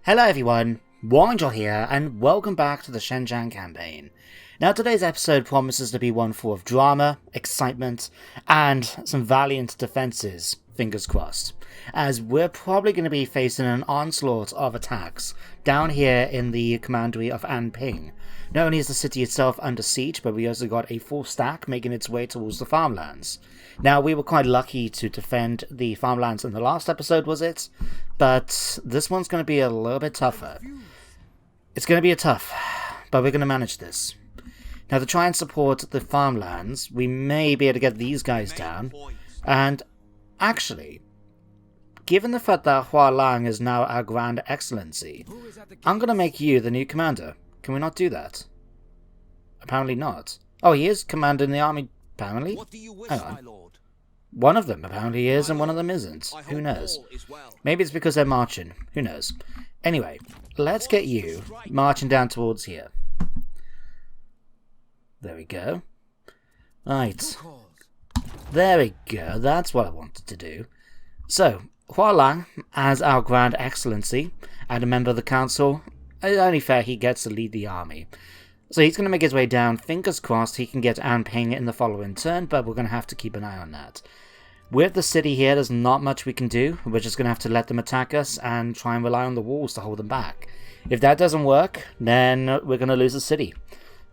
Hello everyone, Warangel here, and welcome back to the Zheng Jiang campaign. Now today's episode promises to be one full of drama, excitement, and some valiant defenses, fingers crossed, as we're probably going to be facing an onslaught of attacks down here in the commandery of Anping. Not only is the city itself under siege, but we also got a full stack making its way towards the farmlands. Now, we were quite lucky to defend the farmlands in the last episode, was it? But this one's going to be a little bit tougher. It's going to be tough, but we're going to manage this. Now, to try and support the farmlands, we may be able to get these guys down. And actually, given the fact that Hua Lang is now our Grand Excellency, I'm going to make you the new commander. Can we not do that? Apparently not. Oh, he is commanding the army, apparently? Hang on. One of them apparently is, and one of them isn't. Who knows? Maybe it's because they're marching. Who knows? Anyway, let's get you marching down towards here. There we go. Right. There we go. That's what I wanted to do. So, Hua Lang, as our Grand Excellency, and a member of the council, it's only fair he gets to lead the army. So he's going to make his way down. Fingers crossed he can get Anping in the following turn, but we're going to have to keep an eye on that. With the city here, there's not much we can do. We're just going to have to let them attack us and try and rely on the walls to hold them back. If that doesn't work, then we're going to lose the city.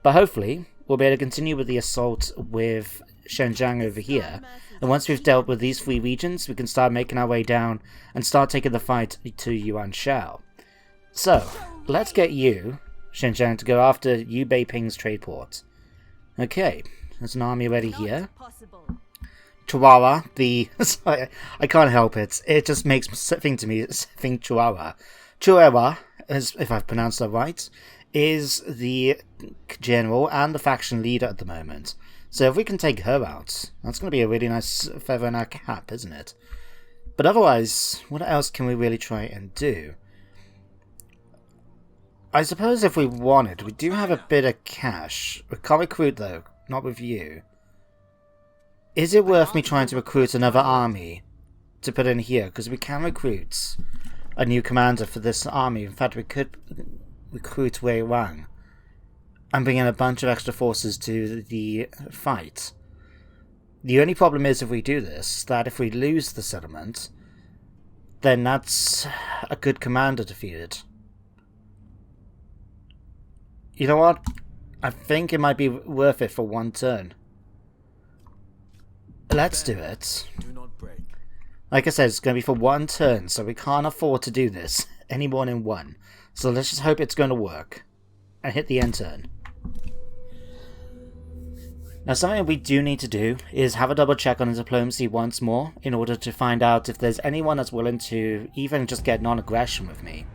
But hopefully, we'll be able to continue with the assault with Zheng Jiang over here. And once we've dealt with these three regions, we can start making our way down and start taking the fight to Yuan Shao. So, let's get you, Zheng Jiang, to go after Yu Beiping's trade port. Okay, there's an army ready here. Chihuahua, sorry, I can't help it. It just makes think Chihuahua. Chihuahua, if I've pronounced that right, is the general and the faction leader at the moment. So if we can take her out, that's going to be a really nice feather in our cap, isn't it? But otherwise, what else can we really try and do? I suppose if we wanted, we do have a bit of cash. We can't recruit though, not with you. Is it worth me trying to recruit another army to put in here? Because we can recruit a new commander for this army. In fact, we could recruit Wei Wang and bring in a bunch of extra forces to the fight. The only problem is if we do this, that if we lose the settlement, then that's a good commander defeated. You know what? I think it might be worth it for one turn. Let's do it. Like I said, it's going to be for one turn, so we can't afford to do this any more than one. So let's just hope it's going to work. And hit the end turn. Now something we do need to do is have a double check on his diplomacy once more in order to find out if there's anyone that's willing to even just get non-aggression with me.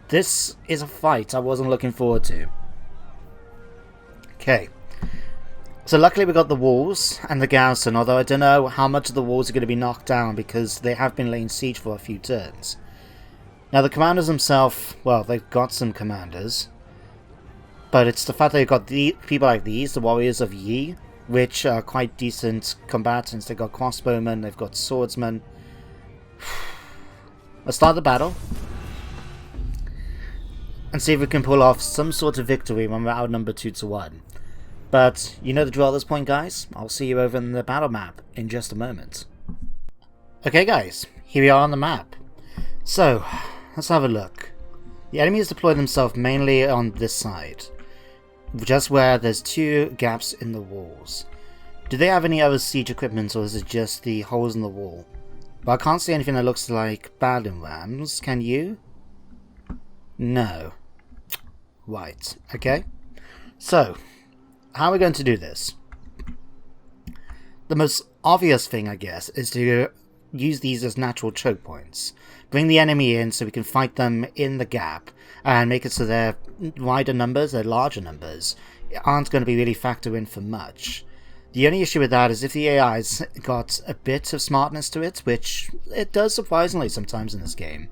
This is a fight I wasn't looking forward to. Okay. So luckily we got the walls and the garrison, although I don't know how much of the walls are going to be knocked down because they have been laying siege for a few turns. Now the commanders themselves, well, they've got some commanders. But it's the fact that they've got the people like these, the warriors of Yi, which are quite decent combatants. They've got crossbowmen, they've got swordsmen. Let's start the battle. And see if we can pull off some sort of victory when we're outnumbered 2-1. But you know the drill at this point, guys. I'll see you over in the battle map in just a moment. Okay guys, here we are on the map. So, let's have a look. The enemy has deployed themselves mainly on this side, just where there's two gaps in the walls. Do they have any other siege equipment, or is it just the holes in the wall? Well, I can't see anything that looks like battering rams. Can you? No. Right, okay. So, how are we going to do this? The most obvious thing, I guess, is to use these as natural choke points. Bring the enemy in so we can fight them in the gap and make it so their wider numbers, their larger numbers, aren't going to be really factored in for much. The only issue with that is if the AI's got a bit of smartness to it, which it does surprisingly sometimes in this game,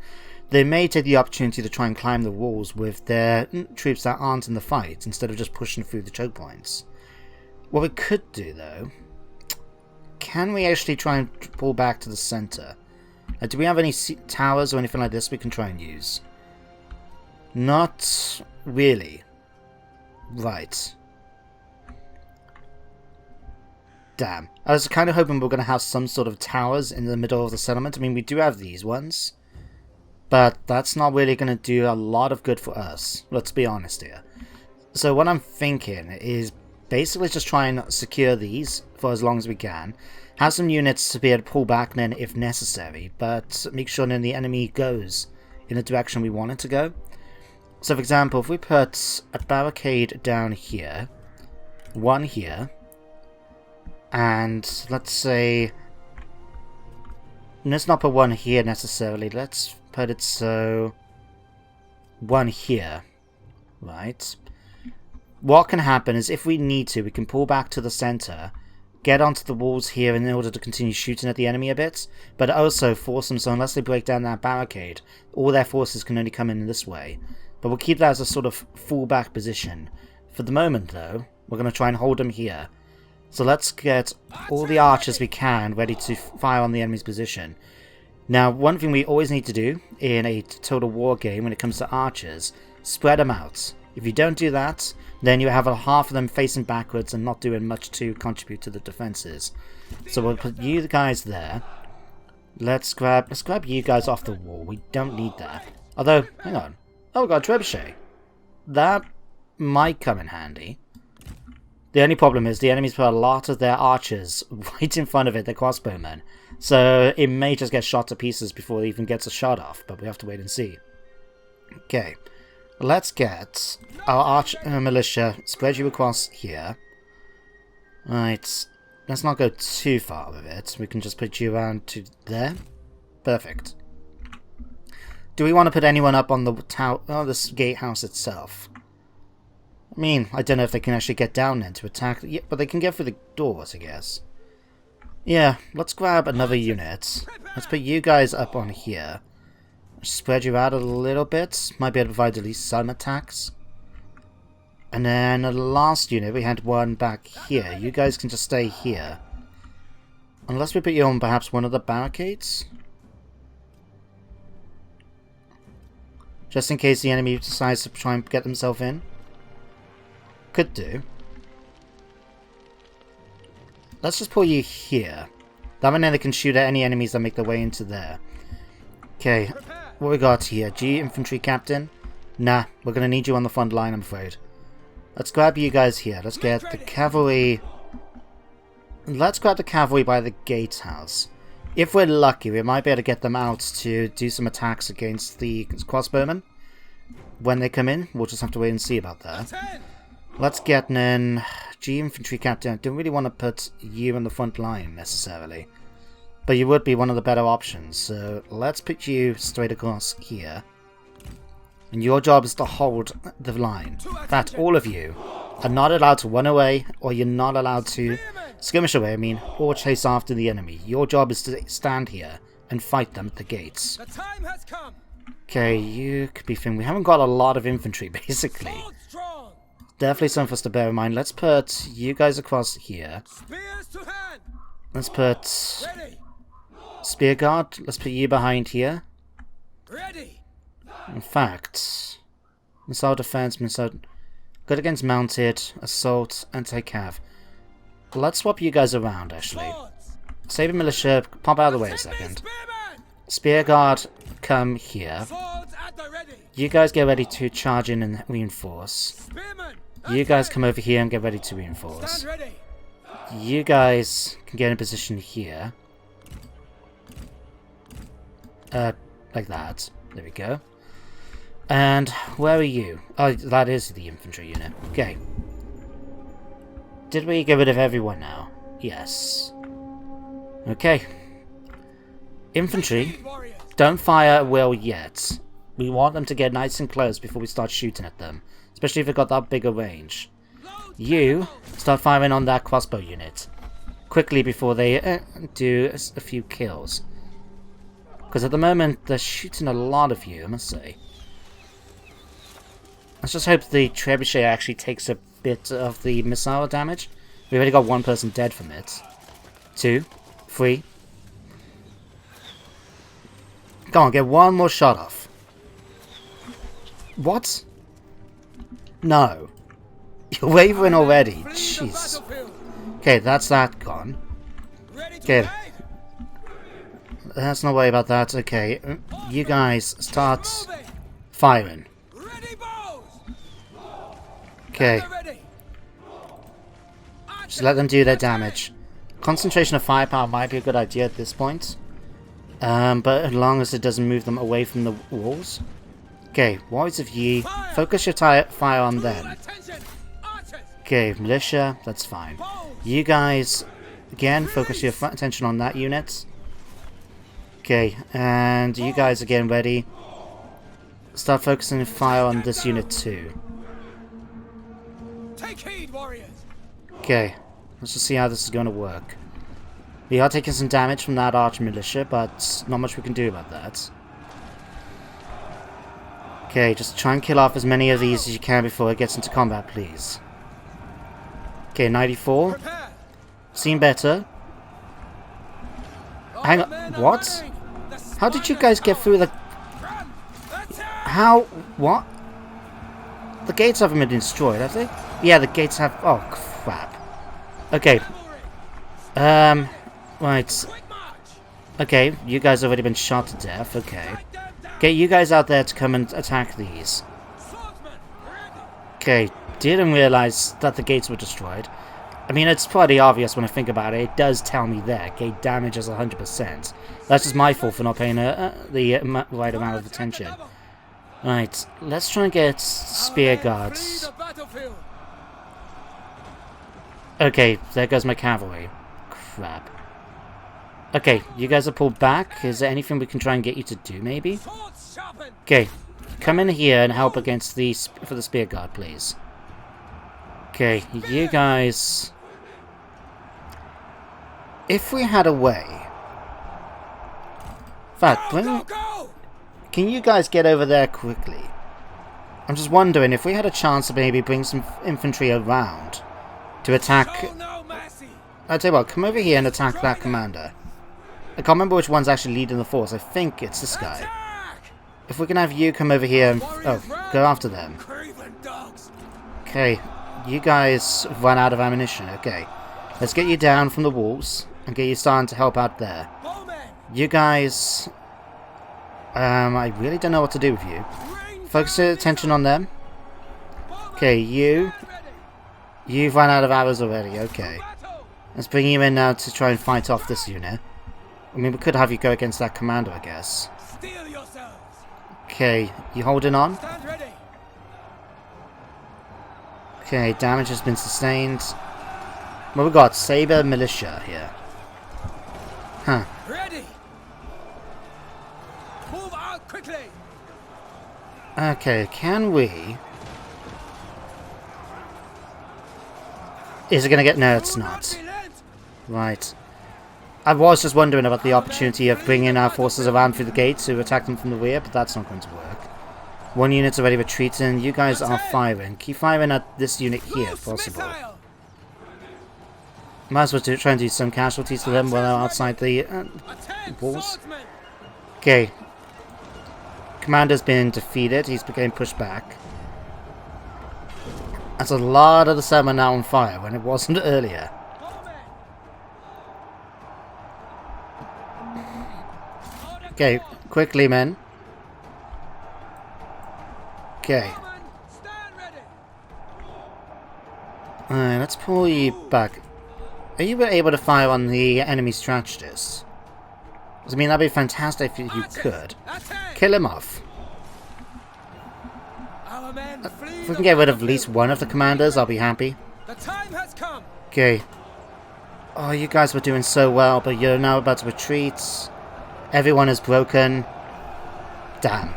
they may take the opportunity to try and climb the walls with their troops that aren't in the fight, instead of just pushing through the choke points. What we could do, though, can we actually try and pull back to the center? Do we have any towers or anything like this we can try and use? Not really. Right. Damn. I was kind of hoping we were going to have some sort of towers in the middle of the settlement. I mean, we do have these ones. But that's not really going to do a lot of good for us. Let's be honest here. So what I'm thinking is basically just try and secure these for as long as we can. Have some units to be able to pull back then if necessary. But make sure then the enemy goes in the direction we want it to go. So for example, if we put a barricade down here. One here. And let's say... Let's not put one here necessarily. Let's put it so... One here. Right. What can happen is if we need to, we can pull back to the center, get onto the walls here in order to continue shooting at the enemy a bit, but also force them so unless they break down that barricade, all their forces can only come in this way. But we'll keep that as a sort of fallback position. For the moment though, we're going to try and hold them here. So let's get all the archers we can ready to fire on the enemy's position. Now, one thing we always need to do in a total war game when it comes to archers, spread them out. If you don't do that, then you have a half of them facing backwards and not doing much to contribute to the defenses. So we'll put you guys there. Let's grab you guys off the wall. We don't need that. Although, hang on. Oh, we got a trebuchet. That might come in handy. The only problem is the enemies put a lot of their archers right in front of it, their crossbowmen. So it may just get shot to pieces before it even gets a shot off, but we have to wait and see. Okay, let's get our militia, spread you across here. Right, let's not go too far with it. We can just put you around to there. Perfect. Do we want to put anyone up on the tower, this gatehouse itself? I mean, I don't know if they can actually get down then to attack, yeah, but they can get through the doors, I guess. Yeah, let's grab another unit. Let's put you guys up on here. Spread you out a little bit. Might be able to provide at least some attacks. And then the last unit, we had one back here. You guys can just stay here. Unless we put you on perhaps one of the barricades. Just in case the enemy decides to try and get themselves in. Could do. Let's just pull you here. That way then they can shoot at any enemies that make their way into there. Okay, what we got here? G infantry captain? Nah, we're gonna need you on the front line, I'm afraid. Let's grab you guys here. Let's get the cavalry. Let's grab the cavalry by the gatehouse. If we're lucky, we might be able to get them out to do some attacks against the crossbowmen. When they come in, we'll just have to wait and see about that. Let's get an G infantry captain. I don't really want to put you on the front line necessarily, but you would be one of the better options. So let's put you straight across here, and your job is to hold the line. In fact, all of you are not allowed to run away, or you're not allowed to skirmish away. I mean, or chase after the enemy. Your job is to stand here and fight them at the gates. The time has come. Okay, you could be thinking we haven't got a lot of infantry basically. Definitely something for us to bear in mind. Let's put you guys across here. Spears to hand. Let's put Ready. spear guard. Let's put you behind here. Ready. In fact, missile defense, missile good against mounted, assault, anti-cav. Let's swap you guys around actually. Save a militia. Pop out of the way a second. Spear guard, come here. You guys get ready to charge in and reinforce. You guys come over here and get ready to reinforce. You guys can get in position here. Like that. There we go. And where are you? Oh, that is the infantry unit. Okay. Did we get rid of everyone now? Yes. Okay. Infantry, don't fire at will yet. We want them to get nice and close before we start shooting at them. Especially if they've got that bigger range. You start firing on that crossbow unit quickly before they do a few kills. Because at the moment they're shooting a lot of you, I must say. Let's just hope the trebuchet actually takes a bit of the missile damage. We already got one person dead from it. 2, 3. Come on, get one more shot off. What? No. You're wavering already. Jeez. Okay, that's that gone. Okay. Let's not worry about that. Okay. You guys start firing. Okay. Just let them do their damage. Concentration of firepower might be a good idea at this point. But as long as it doesn't move them away from the walls. Okay, Warriors of Yi, focus your fire on them. Okay, Militia, that's fine. You guys, again, focus your attention on that unit. Okay, and you guys again ready. Start focusing fire on this unit too. Take heed, warriors. Okay, let's just see how this is going to work. We are taking some damage from that arch militia, but not much we can do about that. Okay, just try and kill off as many of these as you can before it gets into combat, please. Okay, 94. Seen better. Hang on, what? How did you guys get through the... How? What? The gates haven't been destroyed, have they? Yeah, the gates have... Oh, crap. Okay. Right. Okay, you guys have already been shot to death, okay. Get you guys out there to come and attack these. Okay, didn't realize that the gates were destroyed. I mean, it's pretty obvious when I think about it. It does tell me there. Gate damage is 100%. That's just my fault for not paying the right amount of attention. Right, let's try and get spear guards. Okay, there goes my cavalry. Crap. Okay, you guys are pulled back. Is there anything we can try and get you to do, maybe? Okay, come in here and help against the for the spear guard, please. Okay, you guys... If we had a way... In fact, can you guys get over there quickly? I'm just wondering if we had a chance to maybe bring some infantry around to attack... I'll tell you what, come over here and attack that commander. I can't remember which one's actually leading the force. I think it's this guy. If we can have you come over here and... Oh, go after them. Okay, you guys run out of ammunition. Okay, let's get you down from the walls and get you starting to help out there. You guys... I really don't know what to do with you. Focus your attention on them. Okay, you've run out of arrows already. Okay, let's bring you in now to try and fight off this unit. I mean, we could have you go against that commander, I guess. Okay, you holding on? Okay, damage has been sustained. What we got? Saber militia here. Huh. Ready. Move out quickly. Okay, can we... Is it gonna get... No, it's not. Right. I was just wondering about the opportunity of bringing our forces around through the gate to attack them from the rear, but that's not going to work. One unit's already retreating. You guys are firing. Keep firing at this unit here, if possible. Might as well try and do some casualties to them while they're outside the walls. Okay. Commander's been defeated. He's getting pushed back. That's a lot of the settlement now on fire when it wasn't earlier. Okay, quickly, men. Okay. Alright, let's pull you back. Are you able to fire on the enemy strategist? I mean, that'd be fantastic if you could. Kill him off. If we can get rid of at least one of the commanders, I'll be happy. Okay. Oh, you guys were doing so well, but you're now about to retreat. Everyone is broken. Damn.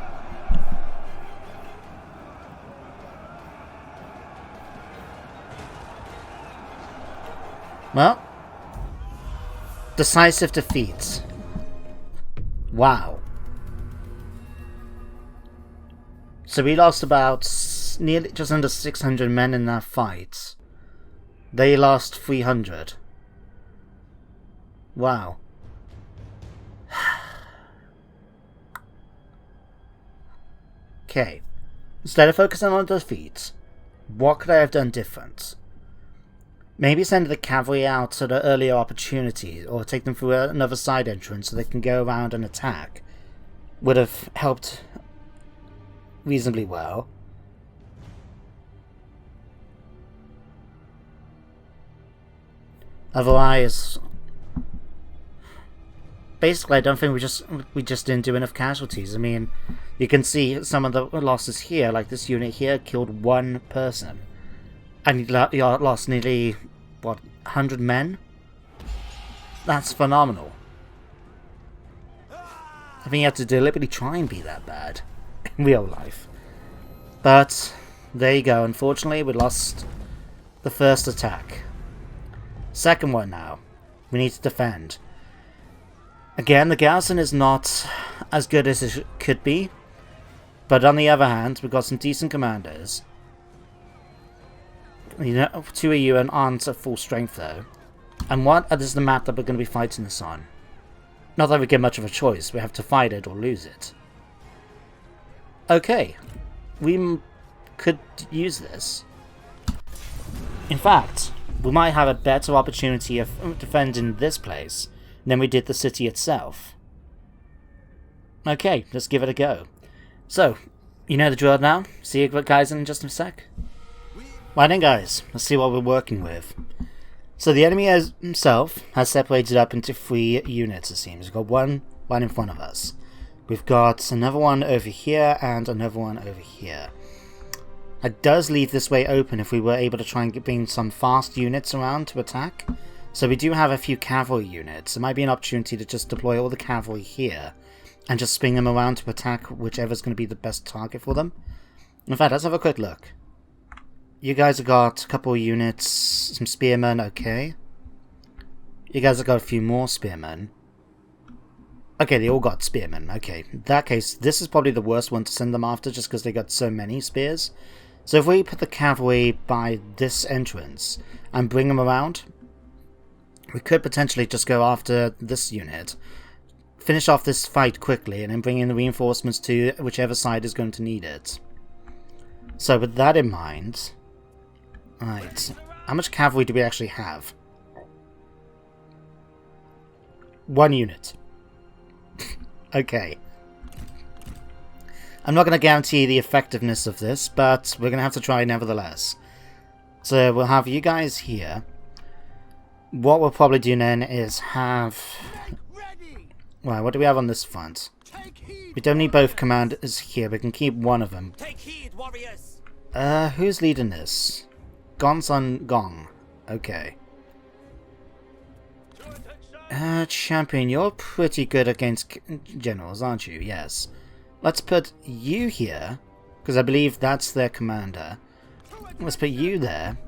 Well. Decisive defeats. Wow. So we lost about nearly just under 600 men in that fight. They lost 300. Wow. Okay. Instead of focusing on the defeat, what could I have done different? Maybe send the cavalry out at an earlier opportunity, or take them through another side entrance so they can go around and attack. Would have helped reasonably well. Otherwise, basically I don't think we just didn't do enough casualties. I mean, you can see some of the losses here, like this unit here killed one person. And you lost nearly, what, 100 men? That's phenomenal. I think you have to deliberately try and be that bad in real life. But, there you go. Unfortunately, we lost the first attack. Second one now. We need to defend. Again, the garrison is not as good as it could be. But on the other hand, we've got some decent commanders. You know, 2 of you aren't at full strength though. And what is the map that we're going to be fighting this on? Not that we get much of a choice, we have to fight it or lose it. Okay, we could use this. In fact, we might have a better opportunity of defending this place than we did the city itself. Okay, let's give it a go. So, you know the drill now. See you guys in just a sec. Right then guys, let's see what we're working with. So the enemy himself has separated up into 3 units, it seems. We've got one right in front of us. We've got another one over here and another one over here. It does leave this way open if we were able to try and bring some fast units around to attack. So we do have a few cavalry units. It might be an opportunity to just deploy all the cavalry here and just swing them around to attack whichever's going to be the best target for them. In fact, let's have a quick look. You guys have got a couple of units, some spearmen, okay. You guys have got a few more spearmen. Okay, they all got spearmen, okay. In that case, this is probably the worst one to send them after just because they got so many spears. So if we put the cavalry by this entrance and bring them around, we could potentially just go after this unit, finish off this fight quickly, and then bring in the reinforcements to whichever side is going to need it. So with that in mind... Right, how much cavalry do we actually have? 1 unit. Okay. I'm not going to guarantee the effectiveness of this, but we're going to have to try nevertheless. So we'll have you guys here. What we'll probably do then is have... Right, what do we have on this front? We don't need both commanders here, we can keep one of them. Who's leading this? Gonsun Gong. Okay. Champion, you're pretty good against generals, aren't you? Yes. Let's put you here, because I believe that's their commander. Let's put you there.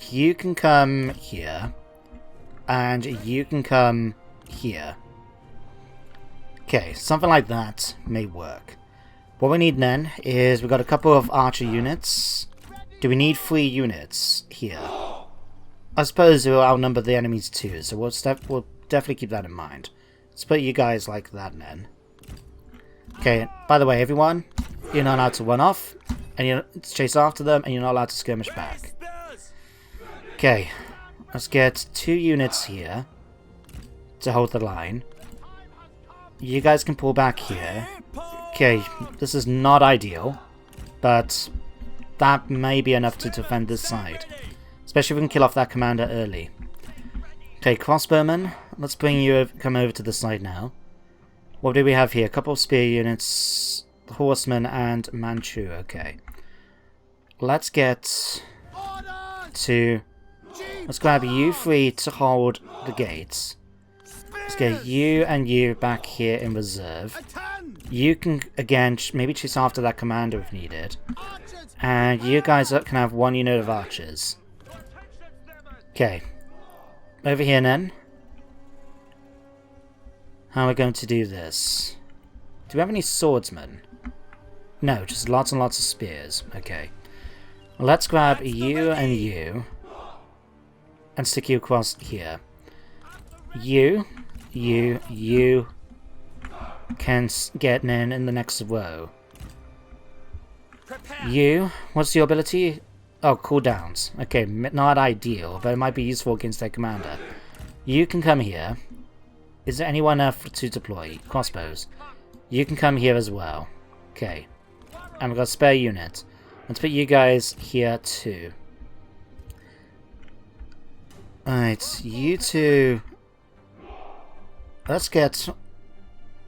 You can come here. And you can come here. Okay, something like that may work. What we need then is we've got a couple of archer units. Do we need 3 units here? I suppose we'll outnumber the enemies too, so we'll definitely keep that in mind. Let's put you guys like that then. Okay, by the way, everyone, you're not allowed to run off, and you're chase after them, and you're not allowed to skirmish back. Okay, let's get 2 units here to hold the line. You guys can pull back here. Okay, this is not ideal, but that may be enough to defend this side. Especially if we can kill off that commander early. Okay, crossbowmen, let's bring you come over to the side now. What do we have here? A couple of spear units, horsemen, and Manchu. Okay. Let's get to... Let's grab you 3 to hold the gates. Let's get you and you back here in reserve. You can, again, maybe chase after that commander if needed. And you guys can have 1 unit of archers. Okay. Over here then. How are we going to do this? Do we have any swordsmen? No, just lots and lots of spears. Okay. Well, let's grab you and you. And stick you across here. You can get in the next row. Prepare. You, what's your ability? Oh, cooldowns. Okay, not ideal, but it might be useful against their commander. You can come here. Is there anyone else to deploy? Crossbows. You can come here as well. Okay. And we've got a spare unit. Let's put you guys here too. Alright, you two... Let's get...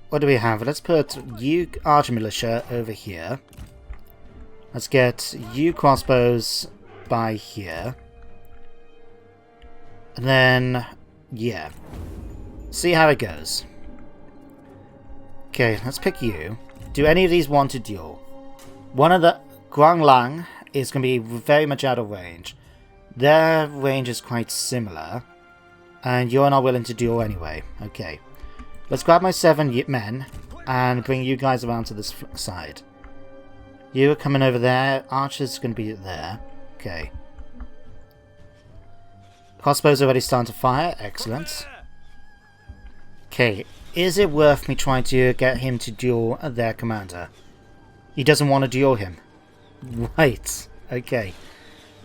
What do we have? Let's put you archer militia over here. Let's get you crossbows by here. And then... Yeah. See how it goes. Okay, let's pick you. Do any of these want to duel? One of the... Guang Lang is going to be very much out of range. Their range is quite similar. And you're not willing to duel anyway. Okay. Let's grab my 7 men and bring you guys around to this side. You are coming over there. Archer's going to be there. Okay. Crossbows already starting to fire. Excellent. Okay. Is it worth me trying to get him to duel their commander? He doesn't want to duel him. Right. Okay.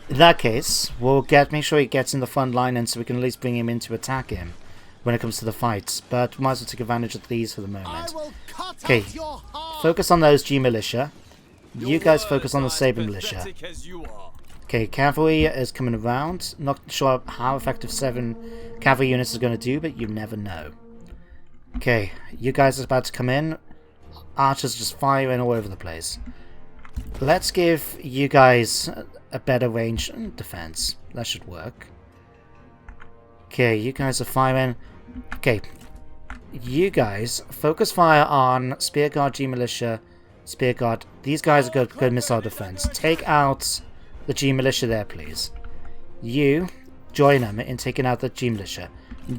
In that case, we'll make sure he gets in the front line and so we can at least bring him in to attack him when it comes to the fights. But we might as well take advantage of these for the moment. Okay. Focus on those G militia. You guys focus on the Saber militia. Okay, cavalry is coming around. Not sure how effective 7 cavalry units is going to do, but you never know. Okay, you guys are about to come in. Archers just firing all over the place. Let's give you guys a better range defense. That should work. Okay, you guys are firing. Okay, you guys focus fire on Spear Guard, G Militia, Spear Guard. These guys are good missile defense. Take out the G Militia there, please. You join them in taking out the G Militia.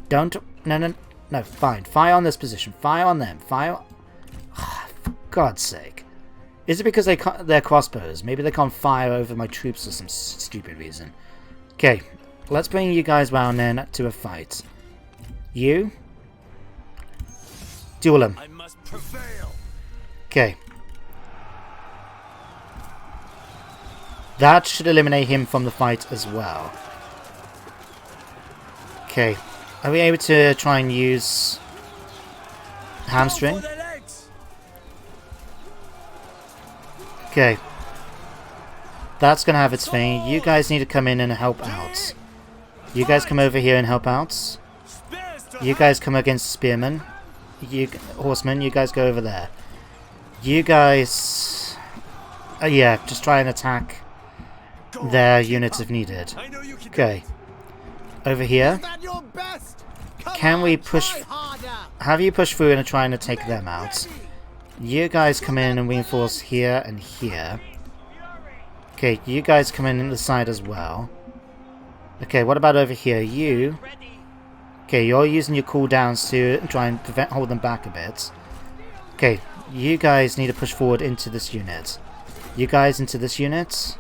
Don't. No, fine. Fire on this position. Fire on them. Fire. Oh, for God's sake. Is it because they're crossbows? Maybe they can't fire over my troops for some stupid reason. Okay, let's bring you guys round then to a fight. You duel them. I must prevail. Okay. That should eliminate him from the fight as well. Okay. Are we able to try and use hamstring? Okay. That's going to have its thing. You guys need to come in and help out. You guys come over here and help out. You guys come against spearmen. You horsemen, you guys go over there. You guys... yeah, just try and attack their units if needed. Okay. Over here. Can we push... Have you push through and trying to take them out? You guys come in and reinforce here and here. Okay, you guys come in the side as well. Okay, what about over here? You... Okay, you're using your cooldowns to try and hold them back a bit. Okay, you guys need to push forward into this unit. You guys into this unit.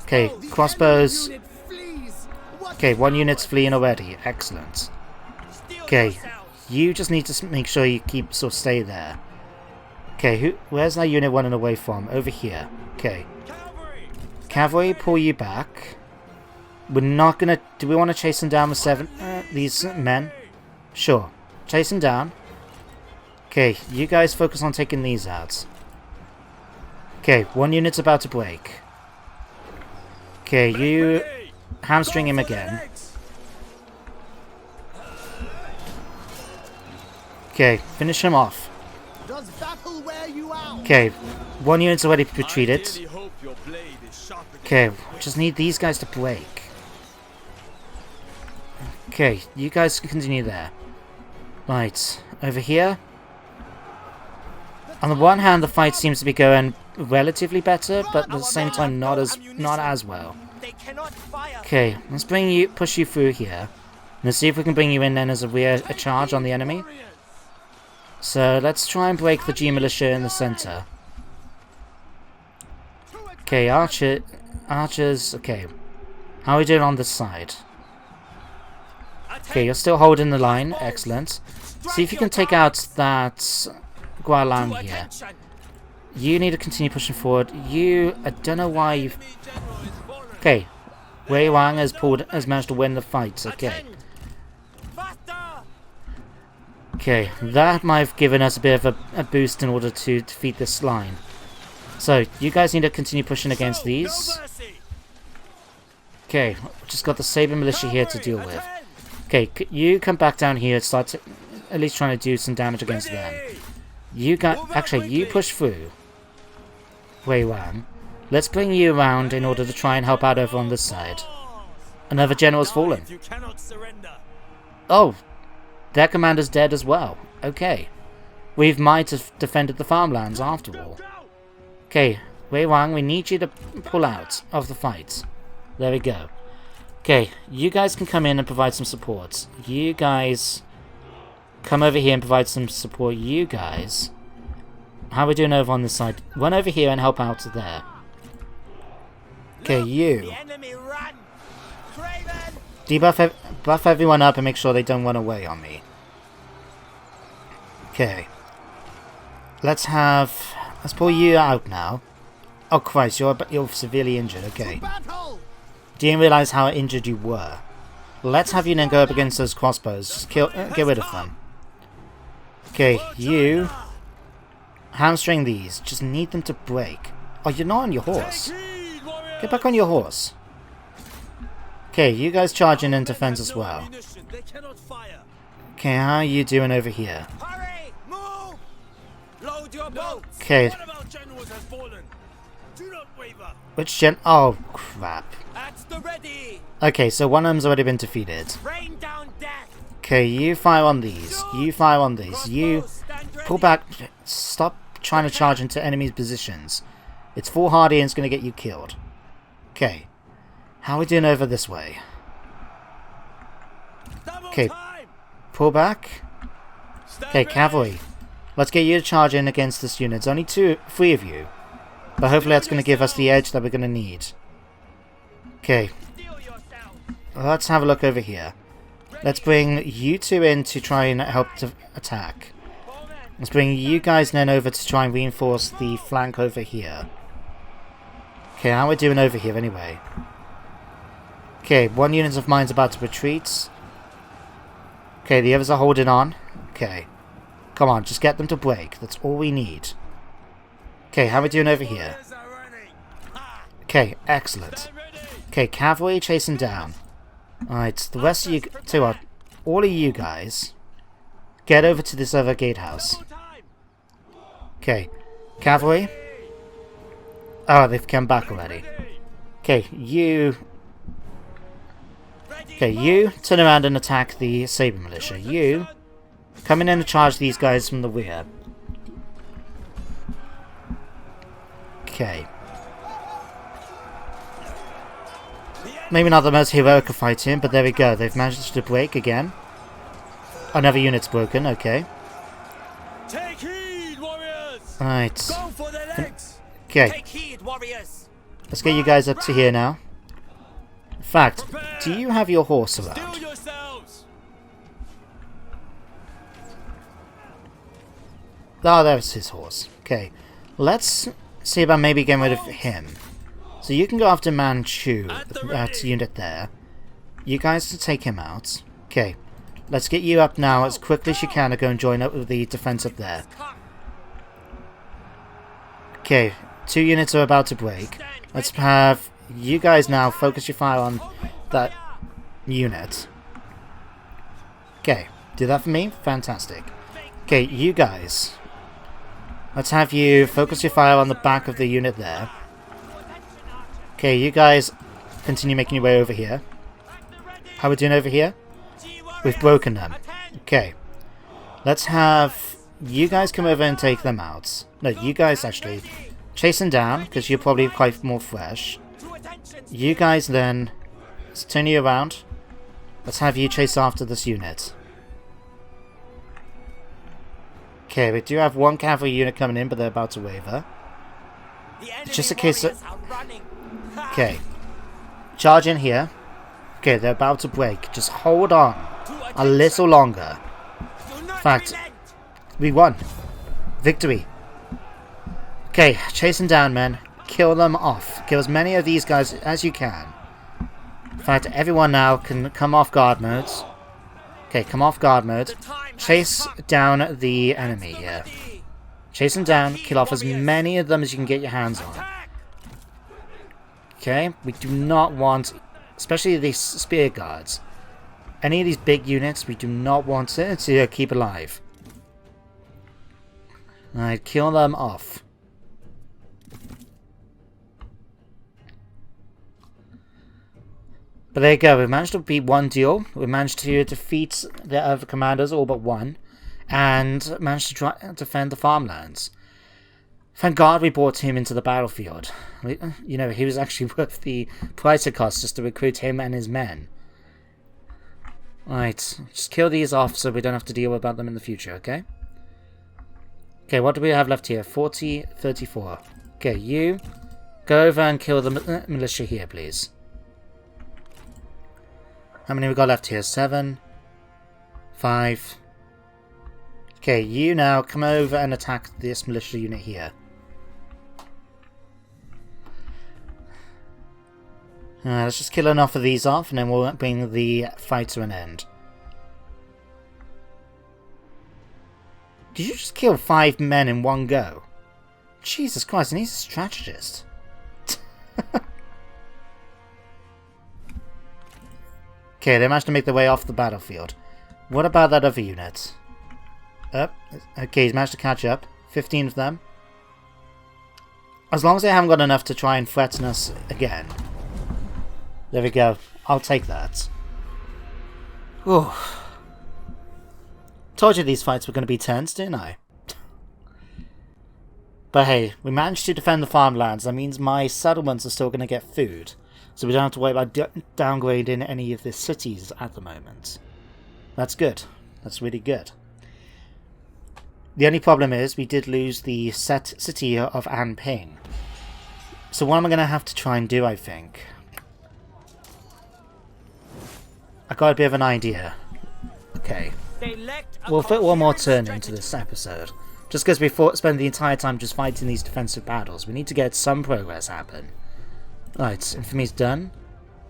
Okay, crossbows. Okay, one unit's fleeing already. Excellent. Okay, you just need to make sure you stay there. Okay, where's that unit running away from? Over here. Okay. Cavalry, pull you back. We're not gonna... Do we want to chase them down with 7... these men? Sure. Chase them down. Okay, you guys focus on taking these out. Okay, one unit's about to break. Okay, you... hamstring him again. Okay, finish him off. Okay, one unit's already retreated. Okay, just need these guys to break. Okay, you guys continue there. Right, over here. On the one hand, the fight seems to be going relatively better, but at the same time, not as well. Okay, let's push you through here. Let's see if we can bring you in then as a charge on the enemy. So let's try and break the G militia in the center. Okay, archers. Okay, how are we doing on this side? Okay, you're still holding the line. Excellent. See if you can take out that Gualan here. You need to continue pushing forward. I don't know why you've... Okay. Wei Wang has managed to win the fight. Okay. Okay, that might have given us a bit of a boost in order to defeat this line. So, you guys need to continue pushing against these. Okay, just got the Saber Militia here to deal with. Okay, you come back down here and start at least trying to do some damage against them. You push through. Wei Wang. Let's bring you around in order to try and help out over on this side. Another general's fallen. Oh, their commander's dead as well. Okay. We might have defended the farmlands after all. Okay, Wei Wang, we need you to pull out of the fight. There we go. Okay, you guys can come in and provide some support. You guys come over here and provide some support. You guys... How are we doing over on this side? Run over here and help out there. Okay, you. Buff everyone up and make sure they don't run away on me. Okay. Let's pull you out now. Oh Christ, you're severely injured. Okay. Didn't realize how injured you were. Let's have you then go up against those crossbows. Just get rid of them. Okay, you hamstring these. Just need them to break. Oh, you're not on your horse. Get back on your horse. Okay, you guys charge in defense as well. Okay, how are you doing over here? Okay. Which gen... Oh, crap. Okay, so one of them's already been defeated. Okay, you fire on these. You fire on these. You pull back. Stop trying to charge into enemies' positions. It's foolhardy and it's going to get you killed. Okay. How are we doing over this way? Okay. Pull back. Okay, cavalry. Let's get you to charge in against this unit. There's only 3 of you. But hopefully that's going to give us the edge that we're going to need. Okay. Let's have a look over here. Let's bring you 2 in to try and help to attack. Let's bring you guys then over to try and reinforce the flank over here. Okay, how are we doing over here anyway? Okay, 1 unit of mine's about to retreat. Okay, the others are holding on. Okay. Come on, just get them to break. That's all we need. Okay, how are we doing over here? Okay, excellent. Okay, cavalry chasing down. Alright, the rest of you... all of you guys... Get over to this other gatehouse. Okay, cavalry... Oh, they've come back already. Okay, you... Okay, you turn around and attack the Saber Militia. You come in and charge these guys from the rear. Okay. Maybe not the most heroic of fighting, but there we go. They've managed to break again. Another unit's broken, okay. Take heed, warriors! Right. Go for the legs! Okay. Take heed, warriors! Let's get you guys up to here now. In fact, do you have your horse Still around? yourselves! Oh, there's his horse. Okay. Let's see about maybe getting rid of him. So you can go after Manchu, that unit there. You guys can take him out. Okay. Let's get you up now as quickly as you can to go and join up with the defense up there. Okay. 2 units are about to break. Let's have you guys now focus your fire on that unit. Okay. Do that for me? Fantastic. Okay, you guys. Let's have you focus your fire on the back of the unit there. Okay, you guys continue making your way over here. How are we doing over here? We've broken them. Okay. Let's have you guys come over and take them out. No, you guys actually chase them down, because you're probably quite more fresh. You guys then... Let's turn you around. Let's have you chase after this unit. Okay, we do have 1 cavalry unit coming in, but they're about to waver. It's just a case of... Okay. Charge in here. Okay, they're about to break. Just hold on a little longer. In fact, we won. Victory. Okay, chase them down, men. Kill them off. Kill as many of these guys as you can. In fact, everyone now can come off guard mode. Okay, come off guard mode. Chase down the enemy here. Chase them down. Kill off as many of them as you can get your hands on. Okay, we do not want, especially these spear guards, any of these big units, we do not want to keep alive. Alright, kill them off. But there you go, we managed to beat one duel, we managed to defeat the other commanders, all but one, and managed to defend the farmlands. Thank God we brought him into the battlefield. You know, he was actually worth the price it cost just to recruit him and his men. Right, just kill these off so we don't have to deal about them in the future, okay? Okay, what do we have left here? 40, 34. Okay, you go over and kill the militia here, please. How many we got left here? 7, 5. Okay, you now come over and attack this militia unit here. Let's just kill enough of these off and then we'll bring the fight to an end. Did you just kill 5 men in one go? Jesus Christ, and he's a strategist. Okay, they managed to make their way off the battlefield. What about that other unit? Okay, he's managed to catch up. 15 of them. As long as they haven't got enough to try and threaten us again. There we go. I'll take that. Whew. Told you these fights were going to be tense, didn't I? But hey, we managed to defend the farmlands. That means my settlements are still going to get food. So we don't have to worry about downgrading any of the cities at the moment. That's good. That's really good. The only problem is we did lose the city of Anping. So what am I going to have to try and do, I think? I got a bit of an idea. Okay. We'll fit one more turn into this episode. Just because we spend the entire time just fighting these defensive battles, we need to get some progress happen. Right, infamy's done.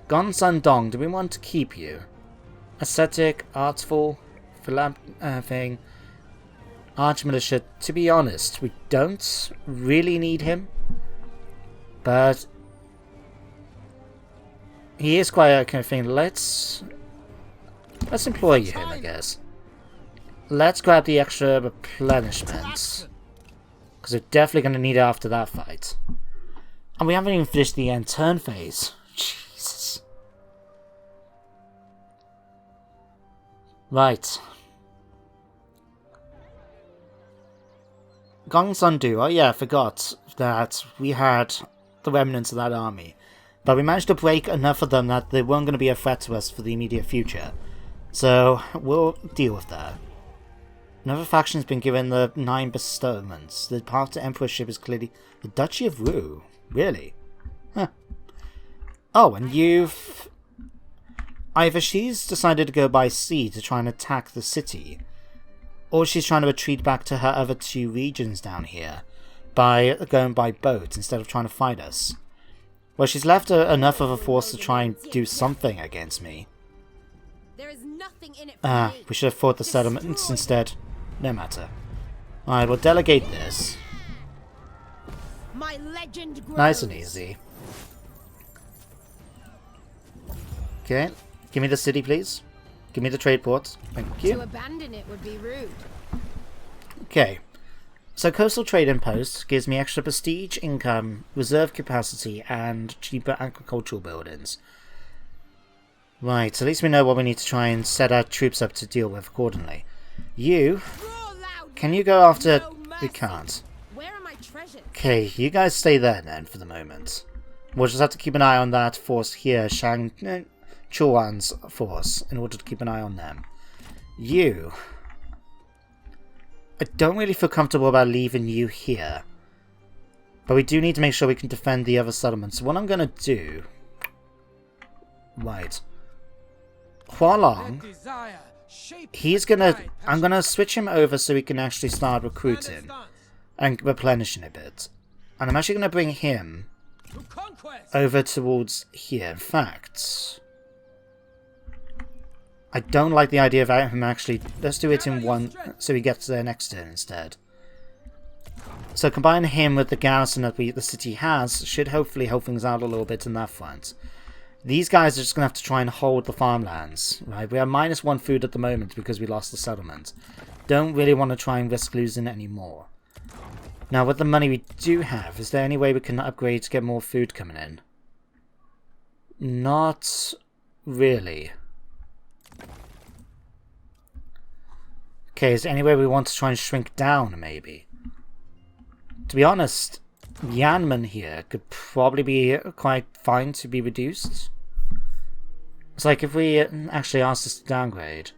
Gonsun Dong, do we want to keep you? Ascetic, artful, thing. Archmilitia, to be honest, we don't really need him. But he is quite a kind of thing. Let's employ him, I guess. Let's grab the extra replenishments. Because we're definitely going to need it after that fight. And we haven't even finished the end turn phase. Jesus. Right. Gongsun Du. Oh yeah, I forgot that we had the remnants of that army. But we managed to break enough of them that they weren't going to be a threat to us for the immediate future. So, we'll deal with that. Another faction has been given the 9 bestowments. The path to emperorship is clearly the Duchy of Wu. Really? Huh. Oh, and you've... Either she's decided to go by sea to try and attack the city, or she's trying to retreat back to her other 2 regions down here by going by boat instead of trying to fight us. Well, she's left enough of a force to try and do something against me. There is nothing in it for me. We should have fought the settlements instead. No matter. Alright, we'll delegate this. My legend grows. Nice and easy. Okay, give me the city, please. Give me the trade port. Thank you. To abandon it would be rude. Okay. So coastal trading post gives me extra prestige, income, reserve capacity, and cheaper agricultural buildings. Right, at least we know what we need to try and set our troops up to deal with accordingly. You, can you go after... We can't. Where are my treasures? Okay, you guys stay there then for the moment. We'll just have to keep an eye on that force here, Shang Chuan's force, in order to keep an eye on them. You... I don't really feel comfortable about leaving you here. But we do need to make sure we can defend the other settlements. So what I'm going to do... Right. Hualong... He's going to... I'm going to switch him over so we can actually start recruiting. And replenishing a bit. And I'm actually going to bring him To conquest. over towards here. In fact, I don't like the idea of him actually... Let's do it in one, so he gets there next turn instead. So combine him with the garrison that the city has should hopefully help things out a little bit in that front. These guys are just going to have to try and hold the farmlands, right? We are -1 food at the moment because we lost the settlement. Don't really want to try and risk losing any more. Now, with the money we do have, is there any way we can upgrade to get more food coming in? Not really. Okay, is there any way we want to try and shrink down, maybe? To be honest, Yanman here could probably be quite fine to be reduced. It's like if we actually asked us to downgrade.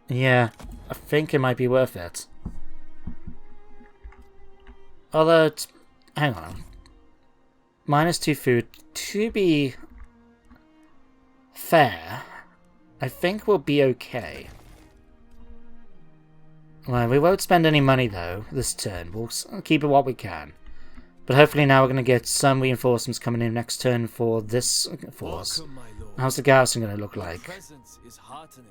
Yeah, I think it might be worth it. Although, hang on. -2 food. To be fair, I think we'll be okay. Well, we won't spend any money though this turn. We'll keep it what we can. But hopefully now we're going to get some reinforcements coming in next turn for this force. Welcome, my lord. How's the garrison going to look Your like? presence is heartening.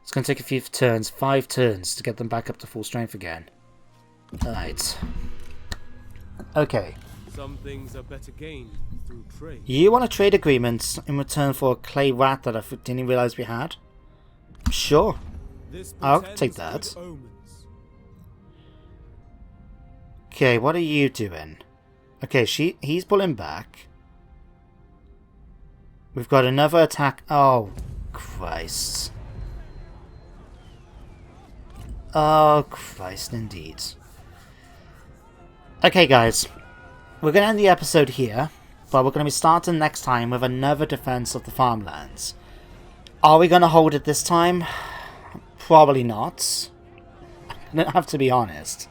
It's going to take a few turns, 5 turns, to get them back up to full strength again. Alright. Okay. Some things are better gained through trade. You want a trade agreement in return for a clay rat that I didn't realise we had? Sure. This I'll portends take that. good omens. Okay, what are you doing? Okay, he's pulling back. We've got another attack. Oh, Christ. Oh, Christ, indeed. Okay, guys. We're going to end the episode here, but we're going to be starting next time with another defense of the farmlands. Are we going to hold it this time? Probably not. I have to be honest.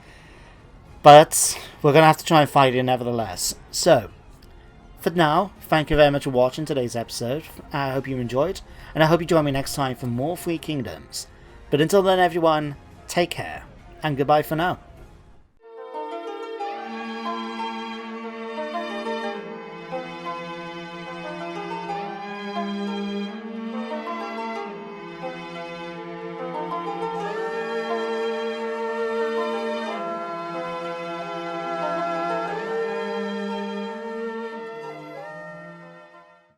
But we're going to have to try and fight it nevertheless. So, for now, thank you very much for watching today's episode. I hope you enjoyed, and I hope you join me next time for more Free Kingdoms. But until then, everyone, take care, and goodbye for now.